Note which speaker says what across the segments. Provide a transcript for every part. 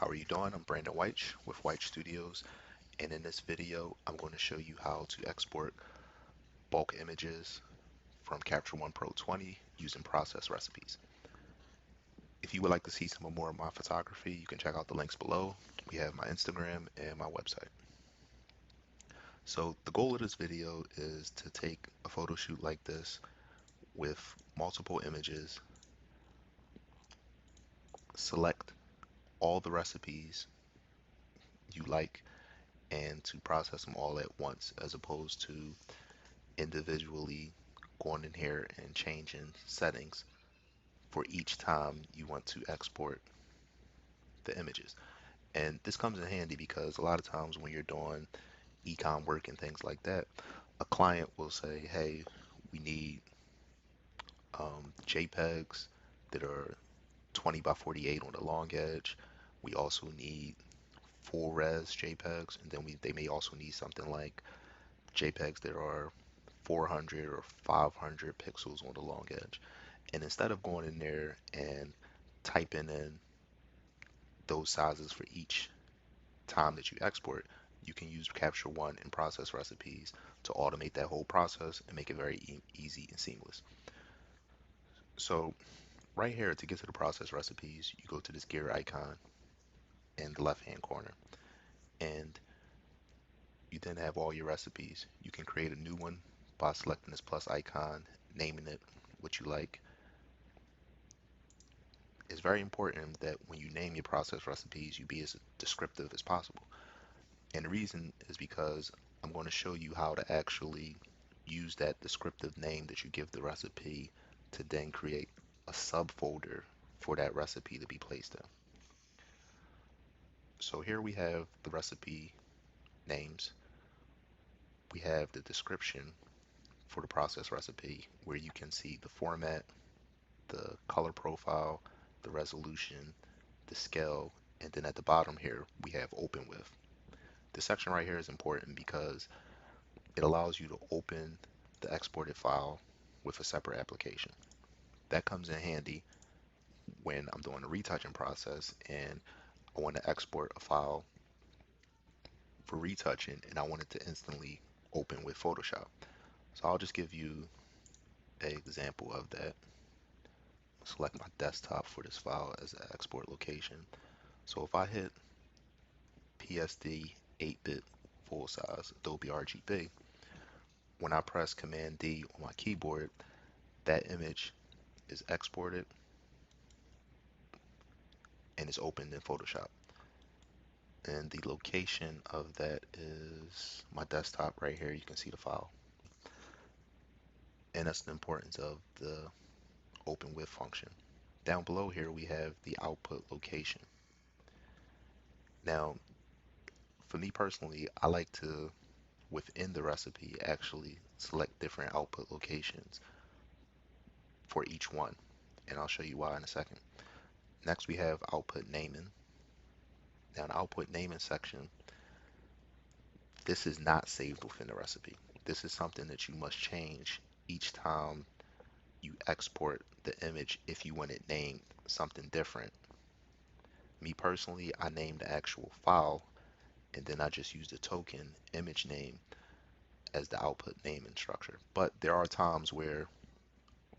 Speaker 1: How are you doing? I'm Brandon Weich with Weich Studios, and in this video, I'm going to show you how to export bulk images from Capture One Pro 20 using process recipes. If you would like to see some more of my photography, you can check out the links below. We have my Instagram and my website. So the goal of this video is to take a photo shoot like this with multiple images, select all the recipes you like, and to process them all at once as opposed to individually going in here and changing settings for each time you want to export the images. And this comes in handy because a lot of times when you're doing ecom work and things like that, a client will say, hey, we need JPEGs that are 20 by 48 on the long edge. We also need full res JPEGs, and then they may also need something like JPEGs that are 400 or 500 pixels on the long edge. And instead of going in there and typing in those sizes for each time that you export, you can use Capture One and process recipes to automate that whole process and make it very easy and seamless. So right here, to get to the process recipes, you go to this gear icon in the left hand corner, and you then have all your recipes. You can create a new one by selecting this plus icon, naming it what you like. It's very important that when you name your process recipes, you be as descriptive as possible. And the reason is because I'm going to show you how to actually use that descriptive name that you give the recipe to then create a subfolder for that recipe to be placed in. So here we have the recipe names. We have the description for the process recipe where you can see the format, the color profile, the resolution, the scale, and then at the bottom here we have open with. This section right here is important because it allows you to open the exported file with a separate application. That comes in handy when I'm doing the retouching process and I want to export a file for retouching and I want it to instantly open with Photoshop. So I'll just give you an example of that. Select my desktop for this file as an export location. So if I hit PSD 8-bit full size Adobe RGB, when I press Command D on my keyboard, that image is exported and is opened in Photoshop. And the location of that is my desktop right here. You can see the file. And that's the importance of the open with function. Down below here we have the output location. Now, for me personally, I like to, within the recipe, actually select different output locations for each one. And I'll show you why in a second. Next we have output naming. Now in the output naming section, this is not saved within the recipe. This is something that you must change each time you export the image if you want it named something different. Me personally, I named the actual file and then I just use the token image name as the output naming structure. But there are times where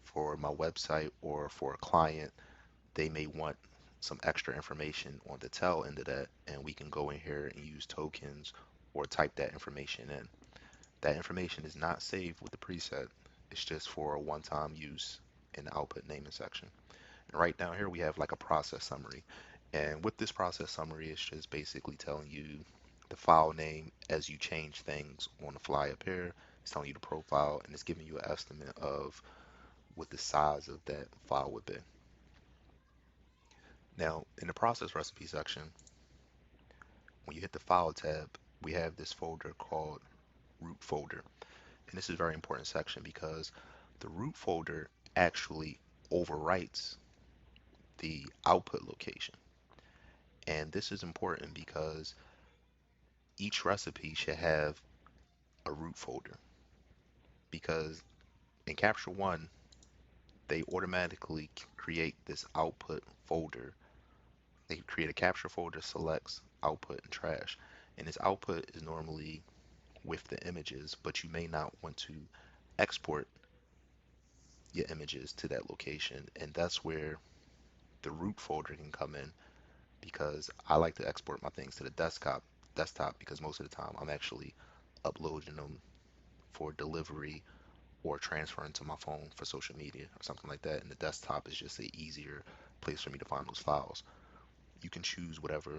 Speaker 1: for my website or for a client, they may want some extra information on the tail end of that, and we can go in here and use tokens or type that information in. That information is not saved with the preset. It's just for a one-time use in the output naming section. And right down here we have like a process summary. And with this process summary, it's just basically telling you the file name as you change things on the fly up here. It's telling you the profile and it's giving you an estimate of what the size of that file would be. Now, in the process recipe section, when you hit the file tab, we have this folder called root folder. And this is a very important section because the root folder actually overwrites the output location. And this is important because each recipe should have a root folder because in Capture One, they automatically create this output folder create a capture folder, selects output and trash. And this output is normally with the images, but you may not want to export your images to that location. And that's where the root folder can come in, because I like to export my things to the desktop because most of the time I'm actually uploading them for delivery or transferring to my phone for social media or something like that. And the desktop is just an easier place for me to find those files. You can choose whatever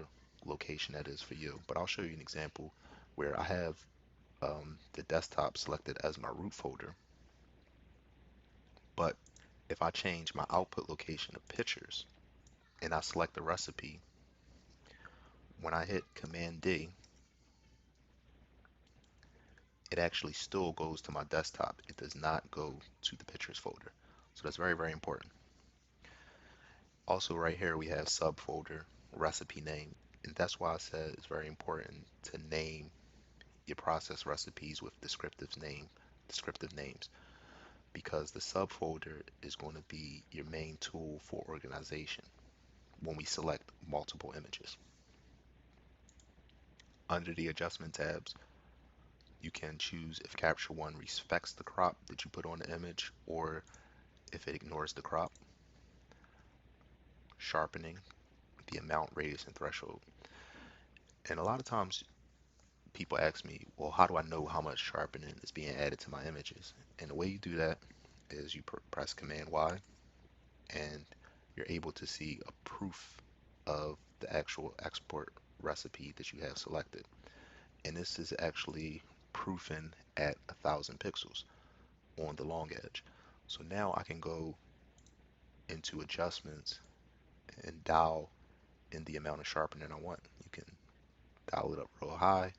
Speaker 1: location that is for you, but I'll show you an example where I have the desktop selected as my root folder, but if I change my output location of pictures and I select the recipe, when I hit Command D, it actually still goes to my desktop. It does not go to the pictures folder. So that's very, very important. Also right here we have subfolder recipe name. And that's why I said it's very important to name your process recipes with descriptive names, because the subfolder is going to be your main tool for organization when we select multiple images. Under the adjustment tabs, you can choose if Capture One respects the crop that you put on the image or if it ignores the crop. Sharpening, the amount, radius, and threshold. And a lot of times people ask me, well, how do I know how much sharpening is being added to my images? And the way you do that is you press Command Y, and you're able to see a proof of the actual export recipe that you have selected. And this is actually proofing at 1,000 pixels on the long edge. So now I can go into adjustments and dial in the amount of sharpening I want. You can dial it up real high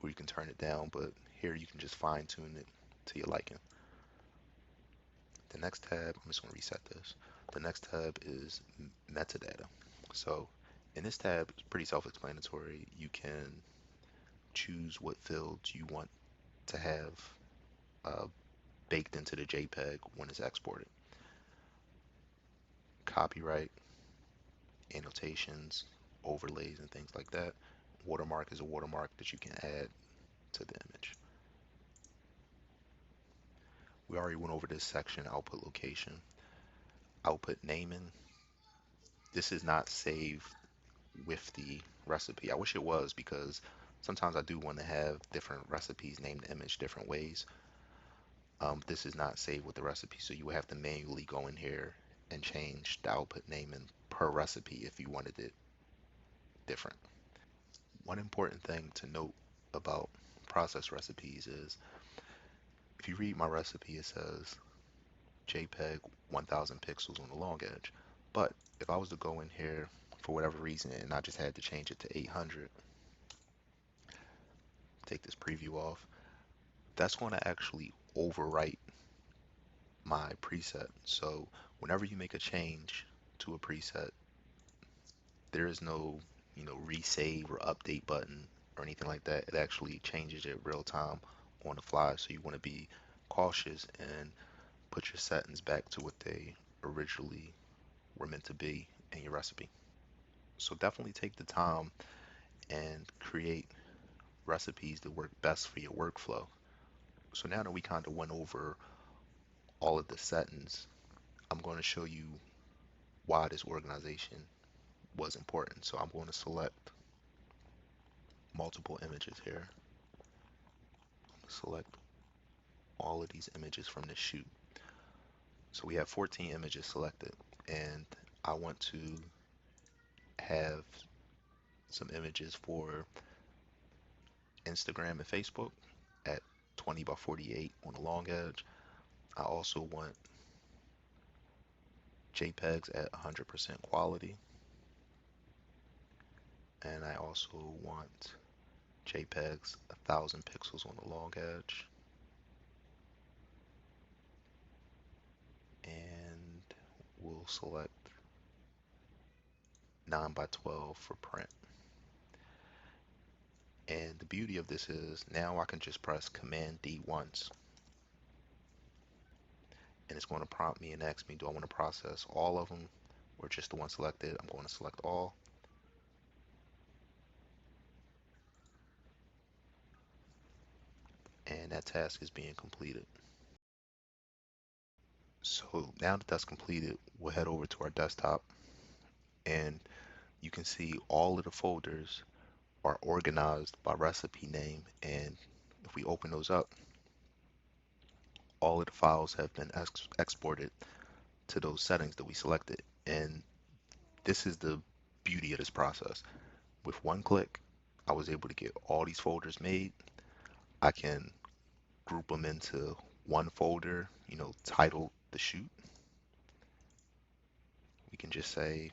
Speaker 1: or you can turn it down, but here you can just fine tune it to your liking. The next tab, I'm just going to reset this. The next tab is metadata. So in this tab, it's pretty self-explanatory. You can choose what fields you want to have uh, baked into the JPEG when it's exported. Copyright, annotations, overlays, and things like that. Watermark is a watermark that you can add to the image. We already went over this section, output location. Output naming. This is not saved with the recipe. I wish it was, because sometimes I do want to have different recipes name the image different ways. This is not saved with the recipe, so you would have to manually go in here and change the output naming per recipe if you wanted it different. One important thing to note about process recipes is if you read my recipe, it says JPEG 1000 pixels on the long edge. But if I was to go in here for whatever reason and I just had to change it to 800, take this preview off, that's going to actually overwrite my preset. So whenever you make a change to a preset, there is no, resave or update button or anything like that. It actually changes it real time on the fly. So you want to be cautious and put your settings back to what they originally were meant to be in your recipe. So definitely take the time and create recipes that work best for your workflow. So now that we kind of went over all of the settings, I'm going to show you why this organization was important. So I'm going to select multiple images here. Select all of these images from this shoot. So we have 14 images selected, and I want to have some images for Instagram and Facebook at 20 by 48 on the long edge. I also want JPEGs at 100% quality, and I also want JPEGs 1,000 pixels on the long edge, and we'll select 9 by 12 for print. And the beauty of this is now I can just press Command D once, and it's going to prompt me and ask me, do I want to process all of them or just the one selected? I'm going to select all. and that task is being completed. So now that that's completed, we'll head over to our desktop, and you can see all of the folders are organized by recipe name. And if we open those up, all of the files have been exported to those settings that we selected. And this is the beauty of this process. With one click, I was able to get all these folders made. I can group them into one folder, titled the shoot. We can just say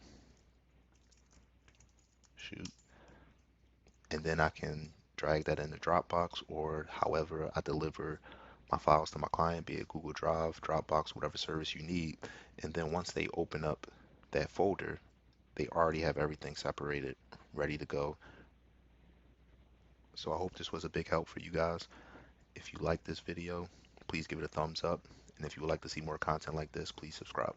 Speaker 1: shoot, and then I can drag that into Dropbox or however I deliver my files to my client, be it Google Drive, Dropbox, whatever service you need. And then once they open up that folder, they already have everything separated, ready to go. So I hope this was a big help for you guys. If you like this video, please give it a thumbs up. And if you would like to see more content like this, please subscribe.